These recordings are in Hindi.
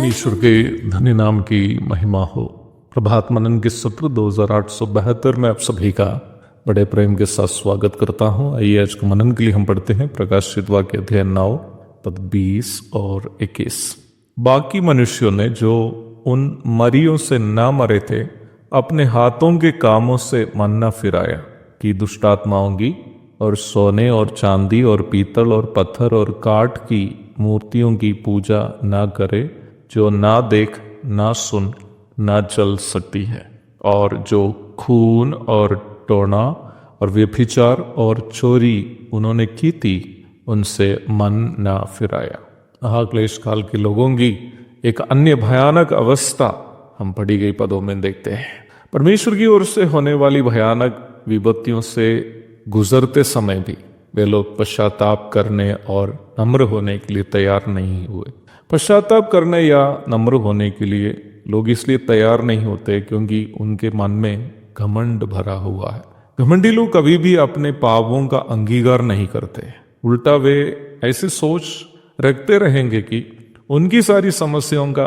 ईश्वर के धन्य नाम की महिमा हो। प्रभात मनन के सत्र 2872 में आप सभी का बड़े प्रेम के साथ स्वागत करता हूं। आइए आज के मनन के लिए हम पढ़ते हैं प्रकाशित वाक्य अध्याय 9 पद 20 और 21। बाकी मनुष्यों ने जो उन मरियों से ना मरे थे अपने हाथों के कामों से मन न फिराया कि दुष्ट आत्माओं की और सोने और चांदी और पीतल और पत्थर और काठ की मूर्तियों की पूजा ना करे, जो ना देख ना सुन ना चल सकती है, और जो खून और टोना और व्यभिचार और चोरी उन्होंने की थी उनसे मन ना फिराया। महाक्लेश काल के लोगों की एक अन्य भयानक अवस्था हम पढ़ी गई पदों में देखते हैं। परमेश्वर की ओर से होने वाली भयानक विपत्तियों से गुजरते समय भी वे लोग पश्चाताप करने और नम्र होने के लिए तैयार नहीं हुए। पश्चाताप करने या नम्र होने के लिए लोग इसलिए तैयार नहीं होते क्योंकि उनके मन में घमंड भरा हुआ है। घमंडी लोग कभी भी अपने पापों का अंगीकार नहीं करते, उल्टा वे ऐसी सोच रखते रहेंगे कि उनकी सारी समस्याओं का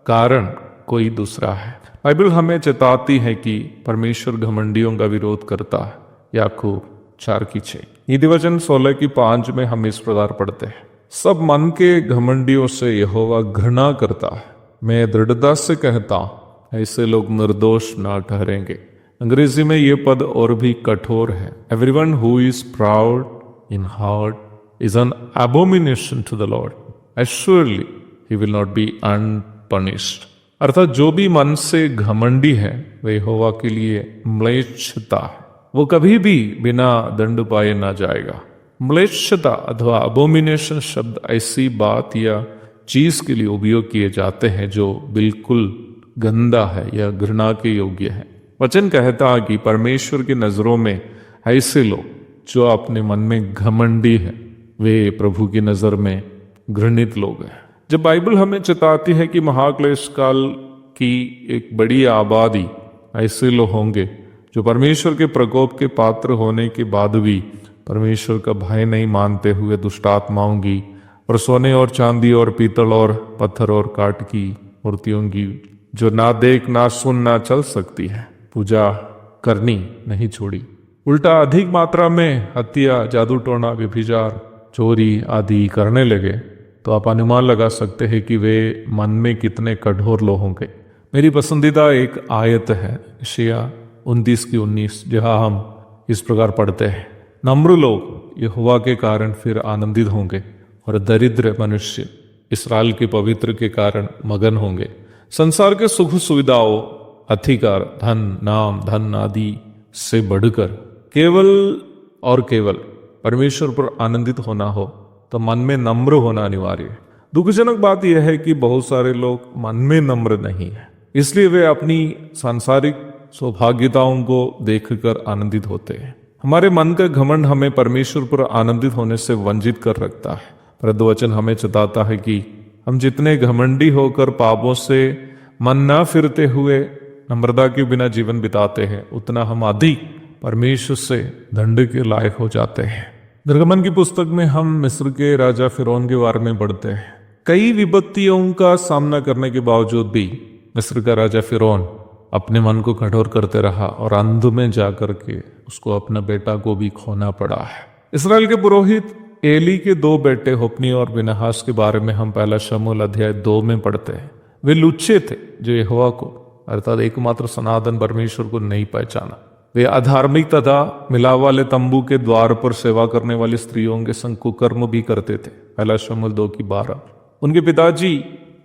कारण कोई दूसरा है। बाइबल हमें चेताती है कि परमेश्वर घमंडियों का विरोध करता है। याकूब 4:6। नीति वचन 16:5 में हम इस प्रकार पढ़ते हैं, सब मन के घमंडियों से यहोवा घृणा करता है। मैं दृढ़ता से कहता हूं ऐसे लोग निर्दोष ना ठहरेंगे। अंग्रेजी में ये पद और भी कठोर है। Everyone who is proud in heart is an abomination to the lord, assuredly he will not be unpunished. अर्थात जो भी मन से घमंडी है वे यहोवा के लिए म्लेच्छता है, वो कभी भी बिना दंड पाए ना जाएगा। म्लेच्छता अथवा अबोमिनेशन शब्द ऐसी बात या चीज के लिए उपयोग किए जाते हैं जो बिल्कुल गंदा है या घृणा के योग्य है। वचन कहता है कि परमेश्वर की नजरों में ऐसे लोग जो अपने मन में घमंडी है वे प्रभु की नजर में घृणित लोग हैं। जब बाइबल हमें चेताती है कि महाक्लेश काल की एक बड़ी आबादी ऐसे लोग होंगे जो परमेश्वर के प्रकोप के पात्र होने के बाद भी परमेश्वर का भय नहीं मानते हुए दुष्ट आत्माओं की और सोने और चांदी और पीतल और पत्थर और काठ की मूर्तियों की जो ना देख ना सुन ना चल सकती है पूजा करनी नहीं छोड़ी, उल्टा अधिक मात्रा में हत्या, जादू टोना, व्यभिचार, चोरी आदि करने लगे, तो आप अनुमान लगा सकते हैं कि वे मन में कितने कठोर लोग होंगे। मेरी पसंदीदा एक आयत है यशायाह 29:19, जहां हम इस प्रकार पढ़ते हैं, नम्र लोग यहोवा के कारण फिर आनंदित होंगे और दरिद्र मनुष्य इस्राएल के पवित्र के कारण मगन होंगे। संसार के सुख सुविधाओं, अधिकार, धन, नाम, धन आदि से बढ़कर केवल और केवल परमेश्वर पर आनंदित होना हो तो मन में नम्र होना अनिवार्य है। दुखजनक बात यह है कि बहुत सारे लोग मन में नम्र नहीं है, इसलिए वे अपनी सांसारिक सौभाग्यताओं को देखकर आनंदित होते हैं। हमारे मन का घमंड हमें परमेश्वर पर आनंदित होने से वंचित कर रखता है। परंतु वचन हमें चेताता है कि हम जितने घमंडी होकर पापों से मन ना फिरते हुए नम्रता के बिना जीवन बिताते हैं, उतना हम अधिक परमेश्वर से दंड के लायक हो जाते हैं। निर्गमन की पुस्तक में हम मिस्र के राजा फिरौन के बारे में पढ़ते हैं। कई विपत्तियों का सामना करने के बावजूद भी मिस्र का राजा फिरौन अपने मन को कठोर करते रहा और अंत में जाकर के उसको अपना बेटा को भी खोना पड़ा है। इस्राएल के पुरोहित एली के 2 बेटे होप्नी और बिनहास के बारे में हम पहला शमूएल अध्याय 2 में पढ़ते हैं। वे लुच्चे थे जो यहोवा को अर्थात एकमात्र सनातन परमेश्वर को नहीं पहचाना। वे अधार्मिक तथा मिलाप वाले तंबू के द्वार पर सेवा करने वाली स्त्रियों के संग कुकर्म भी करते थे। पहला शमूएल 2:12। उनके पिताजी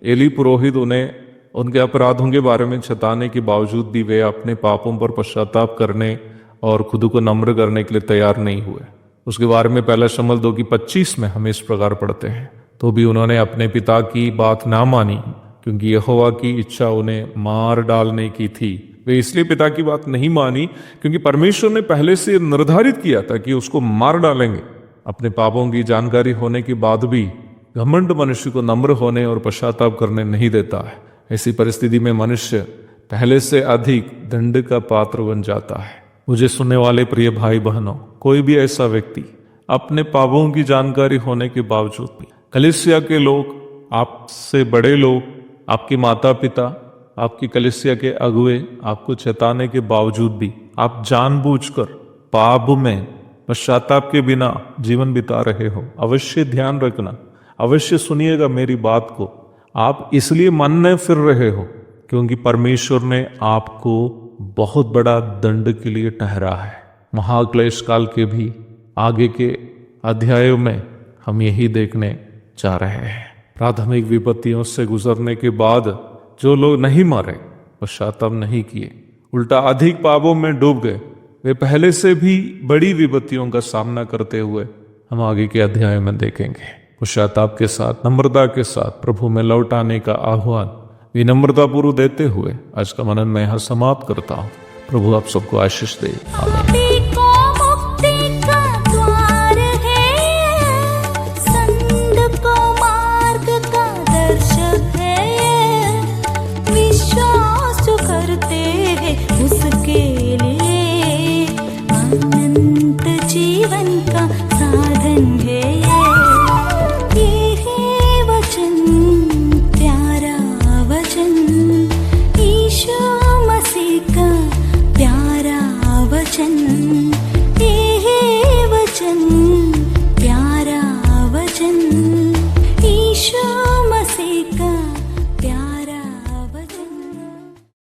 एली पुरोहित उन्हें उनके अपराधों के बारे में छताने के बावजूद भी वे अपने पापों पर पश्चाताप करने और खुद को नम्र करने के लिए तैयार नहीं हुए। उसके बारे में पहला शमूएल 2:25 में हम इस प्रकार पढ़ते हैं, तो भी उन्होंने अपने पिता की बात ना मानी, क्योंकि यहोवा की इच्छा उन्हें मार डालने की थी। वे इसलिए पिता की बात नहीं मानी क्योंकि परमेश्वर ने पहले से निर्धारित किया था कि उसको मार डालेंगे। अपने पापों की जानकारी होने के बाद भी घमंड मनुष्य को नम्र होने और पश्चाताप करने नहीं देता है। ऐसी परिस्थिति में मनुष्य पहले से अधिक दंड का पात्र बन जाता है। मुझे सुनने वाले प्रिय भाई बहनों, कोई भी ऐसा व्यक्ति अपने पापों की जानकारी होने के बावजूद भी, कलीसिया के लोग, आपसे बड़े लोग, आपके माता पिता, आपकी कलीसिया के अगुए आपको चेताने के बावजूद भी आप जानबूझकर पाप में पश्चाताप के बिना जीवन बिता रहे हो, अवश्य ध्यान रखना, अवश्य सुनिएगा मेरी बात को। आप इसलिए मन में फिर रहे हो क्योंकि परमेश्वर ने आपको बहुत बड़ा दंड के लिए ठहरा है। महाक्लेश काल के भी आगे के अध्यायों में हम यही देखने जा रहे हैं। प्राथमिक विपत्तियों से गुजरने के बाद जो लोग नहीं मरे, पश्चाताप नहीं किए, उल्टा अधिक पापों में डूब गए, वे पहले से भी बड़ी विपत्तियों का सामना करते हुए हम आगे के अध्याय में देखेंगे। पश्चाताप के साथ, नम्रता के साथ प्रभु में लौट आने का आह्वान विनम्रता पूर्व देते हुए आज का मनन मैं यहाँ समाप्त करता हूँ। प्रभु आप सबको आशीष दे। आमीन। जीवन का साधन है ये है वचन, प्यारा वचन, यीशु मसीह का प्यारा वचन।